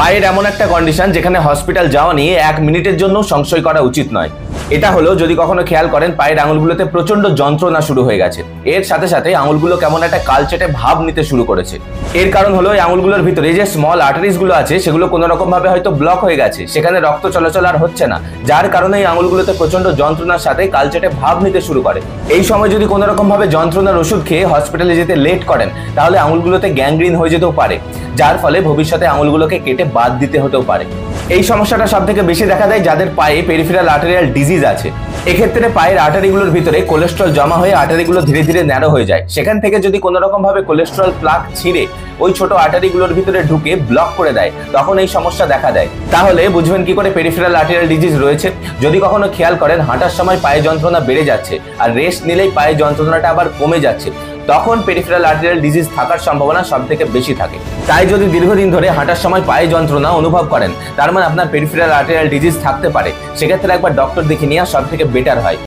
পায়ের এমন একটা কন্ডিশন যেখানে হসপিটাল যাওয়া নিয়ে 1 মিনিটের জন্য সংশয় করা উচিত নয়। এটা হলো যদি কখনো খেয়াল করেন পায়ের আঙুলগুলোতে প্রচন্ড যন্ত্রণা শুরু হয়ে গেছে, এর সাথে সাথে আঙুলগুলো কেমন একটা কালচেটে ভাব নিতে শুরু করেছে। এর কারণ হলো এই আঙুলগুলোর ভিতরে যে স্মল আর্টারিজ গুলো আছে সেগুলো কোনো রকম ভাবে হয়তো ব্লক হয়ে গেছে, সেখানে রক্ত চলাচল আর হচ্ছে না, যার কারণে এই আঙুলগুলোতে প্রচন্ড যন্ত্রণার সাথে কালচেটে ভাব নিতে শুরু করে। এই সময় যদি কোনো রকম ভাবে যন্ত্রণার ওষুধ খেয়ে হসপিটালে যেতে লেট করেন তাহলে আঙুলগুলোতে গ্যাংগ্রিন হয়ে যেতেও পারে, যার ফলে ভবিষ্যতে আঙুলগুলোকে কেটে বাদ দিতে হতেও পারে। এই সমস্যাটা সব থেকে বেশি দেখা দেয় যাদের পায়ে পেরিফেরাল আর্টেরিয়াল ডিজিজ আছে। এক্ষেত্রে পায়ের আর্টারিগুলোর ভিতরে কোলেস্ট্রল জমা হয়ে আর্টারিগুলো ধীরে ধীরে ন্যারো হয়ে যায়, সেখান থেকে যদি কোনো রকম ভাবে কোলেস্ট্রল প্লাক ছিঁড়ে ওই ছোট আর্টারিগুলোর ভিতরে ঢুকে ব্লক করে দেয় তখন এই সমস্যা দেখা দেয়। তাহলে বুঝবেন কি করে পেরিফেরাল আর্টেরিয়াল ডিজিজ রয়েছে? যদি কখনো খেয়াল করেন হাঁটার সময় পায়ে যন্ত্রণা বেড়ে যাচ্ছে আর রেস্ট নিলেই পায়ে যন্ত্রণাটা আবার কমে যাচ্ছে, তখন পেরিফেরাল আর্টেরিয়াল ডিজিজ থাকার সম্ভাবনা সব থেকে বেশি থাকে। তাই যদি দীর্ঘদিন ধরে হাঁটার সময় পায়ে যন্ত্রণা অনুভব করেন তার মানে আপনার পেরিফেরাল আর্টেরিয়াল ডিজিজ থাকতে পারে, সেক্ষেত্রে একবার ডক্টর দেখে নেওয়া সব থেকে বেটার হয়।